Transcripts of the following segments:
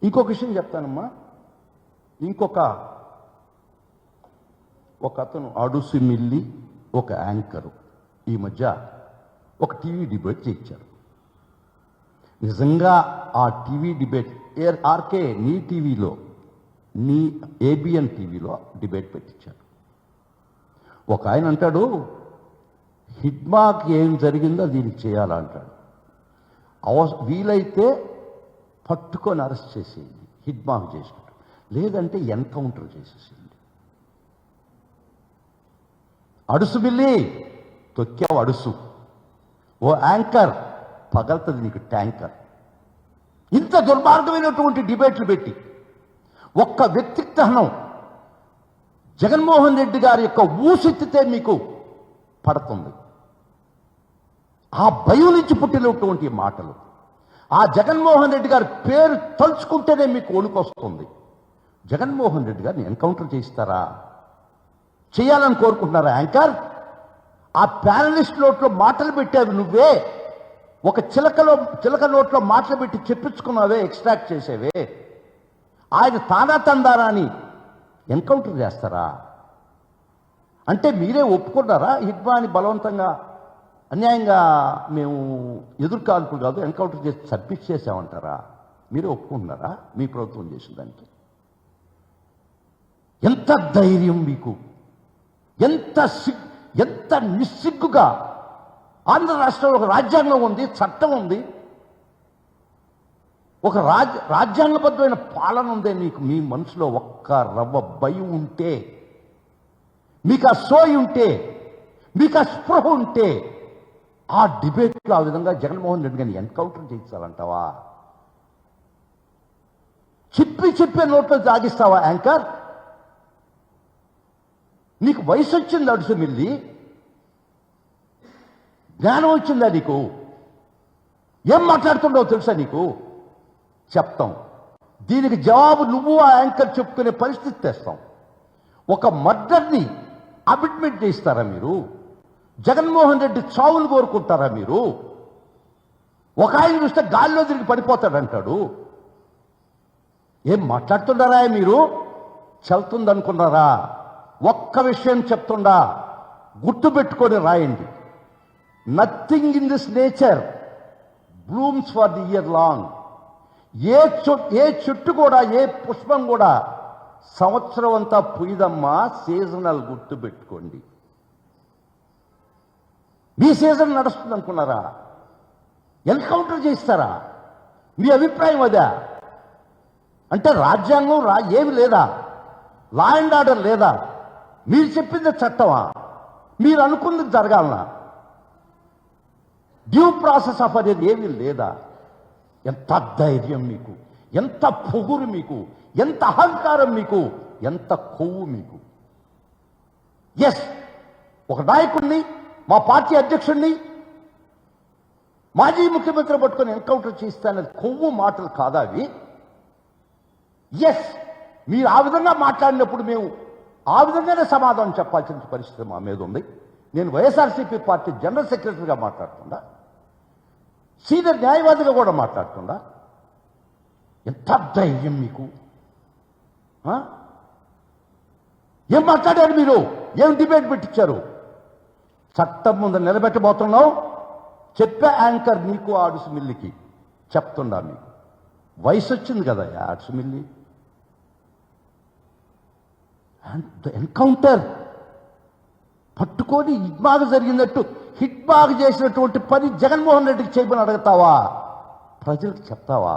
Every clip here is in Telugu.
ఇంకొక విషయం చెప్తానమ్మా. ఒక అతను అడుసు మిల్లి ఒక యాంకరు ఈ మధ్య ఒక టీవీ డిబేట్ చేయించారు. నిజంగా ఆ టీవీ డిబేట్ ఆర్కే నీ టీవీలో, నీ ఏబిఎన్ టీవీలో డిబేట్ పెట్టించారు. ఒక ఆయన అంటాడు, హిడ్మాకి ఏం జరిగిందో దీనికి చేయాలంటాడు. వీలైతే పట్టుకొని అరెస్ట్ చేసేయండి, హిడ్మాక్ చేసినట్టు, లేదంటే ఎన్కౌంటర్ చేసేసేయండి. అడుసు బిల్లి తొక్కావు అడుసు, ఓ యాంకర్ పగలుతుంది నీకు ట్యాంకర్. ఇంత దుర్మార్గమైనటువంటి డిబేట్లు పెట్టి ఒక్క వ్యక్తిత్వం జగన్మోహన్ రెడ్డి గారి యొక్క ఊసెత్తితే మీకు పడుతుంది. ఆ భయం నుంచి పుట్టినటువంటి మాటలు, ఆ జగన్మోహన్ రెడ్డి గారి పేరు తలుచుకుంటేనే మీకు వణుకొస్తుంది. జగన్మోహన్ రెడ్డి గారిని ఎన్కౌంటర్ చేయిస్తారా? చేయాలని కోరుకుంటున్నారా యాంకర్? ఆ ప్యానలిస్ట్ నోట్లో మాటలు పెట్టావు నువ్వే, ఒక చిలక నోట్లో మాటలు పెట్టి చెప్పించుకున్నావే, ఎక్స్ట్రాక్ట్ చేసేవే. ఆయన తానా తందారాని ఎన్కౌంటర్ చేస్తారా? అంటే మీరే ఒప్పుకున్నారా హిడ్మాని బలవంతంగా అన్యాయంగా మేము ఎదుర్కాల్పు కాదు ఎన్కౌంటర్ చేసి చంపించేసామంటారా? మీరే ఒప్పుకుంటున్నారా మీ ప్రభుత్వం చేసిన దానికి? ఎంత ధైర్యం మీకు! ఎంత నిస్సిగ్గుగా! ఆంధ్ర రాష్ట్రంలో ఒక రాజ్యాంగం ఉంది, చట్టం ఉంది, ఒక రాజ్యాంగబద్ధమైన పాలన ఉంది. మీకు మీ మనసులో ఒక్క రవ్వ భయం ఉంటే, మీకు ఆ సోయి ఉంటే, మీకు ఆ స్పృహ ఉంటే, ఆ డిబేట్లో ఆ విధంగా జగన్మోహన్ రెడ్డి గారిని ఎన్కౌంటర్ చేయించాలంటావా? చెప్పే నోట్లో జాగిస్తావా యాంకర్? నీకు వయసు వచ్చింది అడుసు మిల్లి, జ్ఞానం వచ్చిందా నీకు? ఏం మాట్లాడుతుండవు తెలుసా నీకు? చెప్తాం. దీనికి జవాబు నువ్వు ఆ యాంకర్ చెప్పుకునే పరిస్థితి తెస్తాం. ఒక మర్డర్ని అడ్మిట్ చేస్తారా మీరు? జగన్మోహన్ రెడ్డి చావులు కోరుకుంటారా మీరు? ఒక ఆయన చూస్తే గాల్లో తిరిగి పడిపోతాడంటాడు. ఏం మాట్లాడుతున్నారా మీరు? చెల్తుందనుకున్నారా? ఒక్క విషయం చెప్తుండా, గుర్తుపెట్టుకొని రాయండి. Nothing in this nature blooms for the year long. ఏ చెట్టు కూడా, ఏ పుష్పం కూడా సంవత్సరం అంతా పుయ్యదమ్మా, సీజనల్. గుర్తుపెట్టుకోండి. మీ సీజన్ నడుస్తుంది అనుకున్నారా? ఎన్కౌంటర్ చేస్తారా? మీ అభిప్రాయం అదా? అంటే రాజ్యాంగం ఏమి లేదా? లా అండ్ ఆర్డర్ లేదా? మీరు చెప్పింది చట్టమా? మీరు అనుకుంది జరగాలనా? డ్యూ ప్రాసెస్ ఆఫ్ అనేది ఏమీ లేదా? ఎంత ధైర్యం మీకు! ఎంత పొగురు మీకు! ఎంత అహంకారం మీకు! ఎంత కొవ్వు మీకు! ఎస్, ఒక నాయకుడిని, మా పార్టీ అధ్యక్షుడిని, మాజీ ముఖ్యమంత్రి పట్టుకొని ఎన్కౌంటర్ చేస్తానది కొవ్వు మాటలు కాదా అవి? ఎస్, మీరు ఆ విధంగా మాట్లాడినప్పుడు మేము ఆ విధంగానే సమాధానం చెప్పాల్సిన పరిస్థితి మా మీద ఉంది. నేను వైఎస్ఆర్సీపీ పార్టీ జనరల్ సెక్రటరీగా మాట్లాడుతుండా, సీనియర్ న్యాయవాదిగా కూడా మాట్లాడుతుండా. ఎంత ధైర్యం మీకు! ఏం మాట్లాడారు మీరు? ఏం డిబేట్ పెట్టించారు? చట్టం ముందు నిలబెట్టబోతున్నావు. చెప్పే యాంకర్ నీకు ఆడుసు మిల్లికి చెప్తుండా. మీకు వయసు వచ్చింది కదా ఆడుసు మిల్లి. ఎన్కౌంటర్ పట్టుకొని హిడ్మాగ్ జరిగినట్టు, హిడ్మాగ్ చేసినటువంటి పని జగన్మోహన్ రెడ్డికి చేయమని అడుగుతావా? ప్రజలకు చెప్తావా?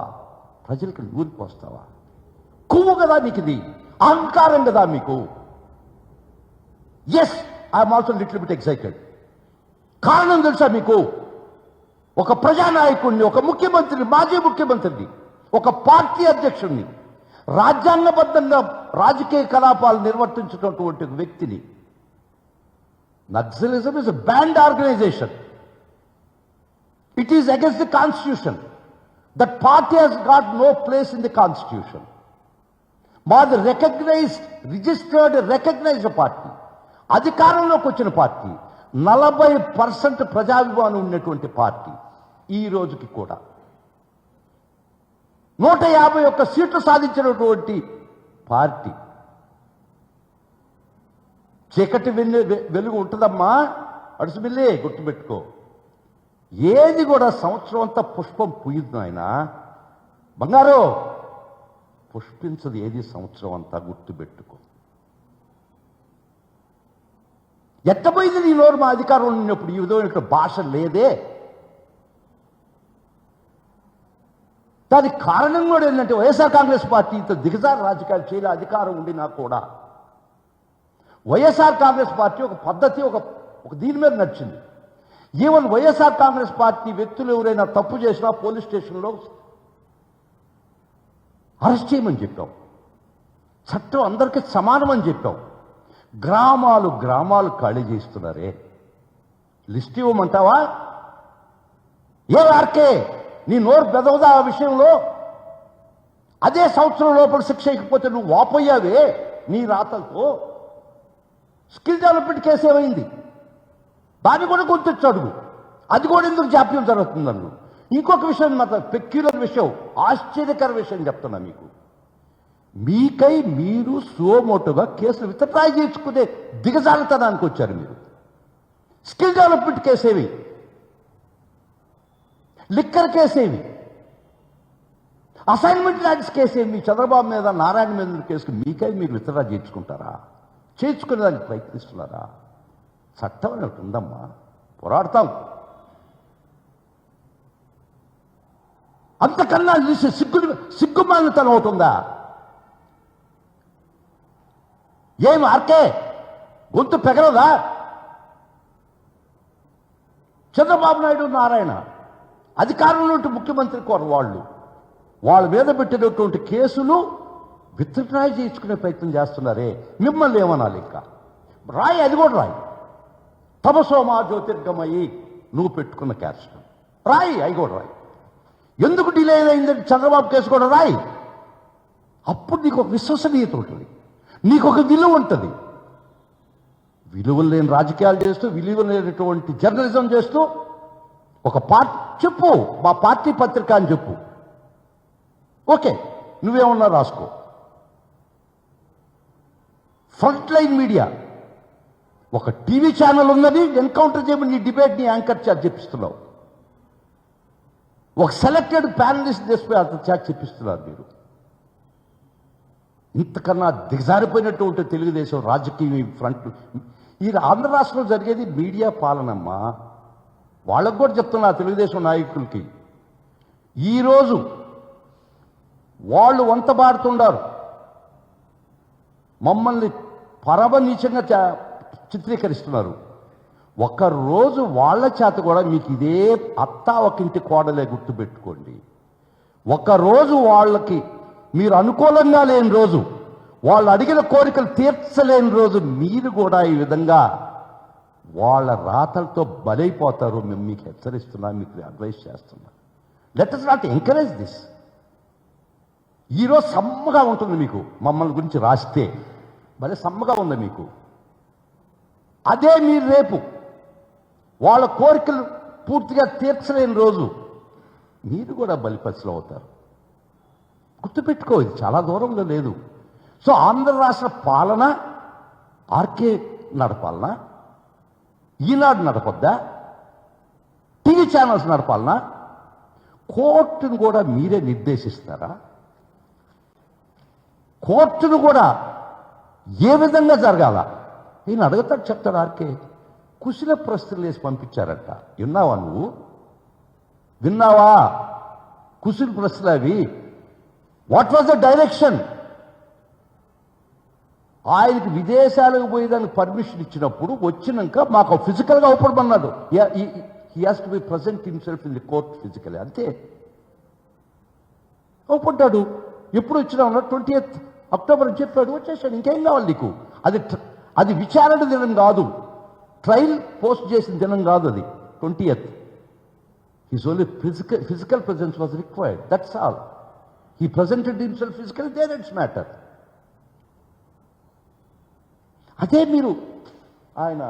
ప్రజలకు నూరిపోస్తావా? కొవ్వు కదా మీకు ఇది, అహంకారం కదా మీకు. Yes, I'm also little bit excited. కారణం తెలుసా మీకు? ఒక ప్రజానాయకుడిని, ఒక ముఖ్యమంత్రిని, మాజీ ముఖ్యమంత్రిని, ఒక పార్టీ అధ్యక్షుడిని, రాజ్యాంగబద్ధంగా రాజకీయ కలాపాలు నిర్వర్తించినటువంటి వ్యక్తిని. Naxalism is a banned organization. It is against the constitution. That party has got no place in the constitution. మాది రిజిస్టర్డ్ పార్టీ, అధికారంలోకి వచ్చిన పార్టీ, 40% ప్రజాభిమానం ఉన్నటువంటి పార్టీ. ఈ రోజుకి కూడా 151 సీట్లు సాధించినటువంటి పార్టీ. చీకటి వెలుగు ఉంటుందమ్మా, అడుసుమిల్లి గుర్తుపెట్టుకో. ఏది కూడా సంవత్సరం అంతా పుష్పం పూయుద్దు ఆయన బంగారు, పుష్పించదు ఏది సంవత్సరం అంతా, గుర్తుపెట్టుకో. ఎట్టపోయింది నీ నోరు మా అధికారంలో ఉన్నప్పుడు ఈ విధమైన భాష లేదే. దానికి కారణం కూడా ఏంటంటే వైఎస్ఆర్ కాంగ్రెస్ పార్టీ ఇంత దిగజారు రాజకీయాలు చేయలే, అధికారం ఉండినా కూడా. వైఎస్ఆర్ కాంగ్రెస్ పార్టీ ఒక పద్ధతి, ఒక దీని మీద నడిచింది. ఈవెన్ వైఎస్ఆర్ కాంగ్రెస్ పార్టీ వ్యక్తులు ఎవరైనా తప్పు చేసినా పోలీస్ స్టేషన్లో అరెస్ట్ చేయమని చెప్పాం. చట్టం అందరికీ సమానమని చెప్పాం. గ్రామాలు గ్రామాలు ఖాళీ చేస్తున్నారే, లిస్ట్ ఇవ్వమంటావా? ఏ ఆర్కే నీ నోరు పెదవదా ఆ విషయంలో? అదే సంవత్సరం లోపల శిక్ష ఇకపోతే నువ్వు వాపోయావే నీ రాతలతో. స్కిల్ డెవలప్మెంట్ కేసు ఏమైంది? దాన్ని కూడా గుర్తొచ్చు అడుగు. అది కూడా ఎందుకు జాప్యం జరుగుతుందన్ను. ఇంకొక విషయం మాత్రం పెక్యులర్ విషయం, ఆశ్చర్యకర విషయం చెప్తున్నా మీకు. మీకై మీరు సుమోటోగా కేసులు విత్డ్రా చేసుకునే దిగజారుతనానికి వచ్చారు మీరు. స్కిల్ డెవలప్మెంట్ కేసేవి, లిక్కర్ కేసేవి, అసైన్మెంట్ ల్యాక్స్ కేసేవి, చంద్రబాబు మీద నారాయణ మీద కేసుకు మీకై మీరు విత్డ్రా చేర్చుకుంటారా? చేర్చుకునేదానికి ప్రయత్నిస్తున్నారా? చట్టం అని ఒకటి ఉందమ్మా, పోరాడతాం. అంతకన్నా సిగ్గుమాలినతనం అవుతుందా? ఏం ఆర్కే గొంతు పెగలదా? చంద్రబాబు నాయుడు నారాయణ అధికారంలో ముఖ్యమంత్రి కోరు వాళ్ళ మీద పెట్టినటువంటి కేసులు విత్డ్రా చేసుకునే ప్రయత్నం చేస్తున్నారే, మిమ్మల్ని ఏమనాలి? ఇంకా రాయి, అది కూడా రాయి. తమసోమా జ్యోతిర్గమయి నువ్వు పెట్టుకున్న క్యాస్ట్ రాయి, అవి కూడా రాయి. ఎందుకు డిలే అయిందంటే చంద్రబాబు కేసు కూడా రాయి. అప్పుడు నీకు ఒక విశ్వసనీయత ఉంటుంది, నీకు ఒక విలువ ఉంటుంది. విలువలు లేని రాజకీయాలు చేస్తూ, విలువ లేనటువంటి జర్నలిజం చేస్తూ ఒక పార్టీ చెప్పు, మా పార్టీ పత్రిక అని చెప్పు. ఓకే, నువ్వేమన్నా రాసుకో. ఫ్రంట్ లైన్ మీడియా ఒక టీవీ ఛానల్ ఉన్నది, ఎన్కౌంటర్ చేయమని నీ డిబేట్ని యాంకర్ చార్జ్ చెప్పిస్తున్నావు. ఒక సెలెక్టెడ్ ప్యానలిస్ట్ చేసిపోయి అంత చార్జ్ చెప్పిస్తున్నారు మీరు. ఇంతకన్నా దిగజారిపోయినటువంటి తెలుగుదేశం రాజకీయ ఫ్రంట్. ఈ ఆంధ్ర రాష్ట్రంలో జరిగేది మీడియా పాలనమ్మా. వాళ్ళకు కూడా చెప్తున్నా తెలుగుదేశం నాయకులకి, ఈరోజు వాళ్ళు వంత బాడుతున్నారు, మమ్మల్ని పరమనీచంగా చిత్రీకరిస్తున్నారు. ఒకరోజు వాళ్ళ చేత కూడా మీకు ఇదే అత్తా ఒకింటి కోడలే గుర్తుపెట్టుకోండి. ఒకరోజు వాళ్ళకి మీరు అనుకూలంగా లేని రోజు, వాళ్ళు అడిగిన కోరికలు తీర్చలేని రోజు మీరు కూడా ఈ విధంగా వాళ్ళ రాతలతో బలైపోతారు. మేము మీకు హెచ్చరిస్తున్నా, మీకు అడ్వైస్ చేస్తున్నా. Let us not encourage this. ఈరోజు సమ్మగా ఉంటుంది మీకు, మమ్మల్ని గురించి రాస్తే భలే సమ్మగా ఉంది మీకు. అదే మీరు రేపు వాళ్ళ కోరికలు పూర్తిగా తీర్చలేని రోజు మీరు కూడా బలిపశులు అవుతారు. గుర్తుపెట్టుకో, ఇది చాలా దూరంలో లేదు. సో ఆంధ్ర రాష్ట్ర పాలన ఆర్కే నడపాలనా, ఈనాడు నడపొద్దా, టీవీ ఛానల్స్ నడపాలనా, కోర్టును కూడా మీరే నిర్దేశిస్తారా? కోర్టును కూడా ఏ విధంగా జరగాల ఈయన అడుగుతాడు, చెప్తాడు. ఆర్కే కుశల ప్రశ్నలు వేసి పంపించారట. విన్నావా నువ్వు? విన్నావా? కుశల ప్రశ్నలు అవి. What was the direction? ఆయనకి విదేశాలకు పోయేదానికి పర్మిషన్ ఇచ్చినప్పుడు వచ్చినాక మాకు ఫిజికల్గా అవపడమన్నాడు. He has to be present himself in the court physically, అంతే. అవపడ్డాడు. ఎప్పుడు వచ్చినా 20th అక్టోబర్ అని చెప్పాడు, వచ్చేసాడు. ఇంకేం కావాలి నీకు? అది విచారణ దినం కాదు, ట్రయల్ పోస్ట్ చేసిన దినం కాదు అది 20th. His only physical presence was required, that's all. He presented himself physical, there it's matter. అదే మీరు ఆయన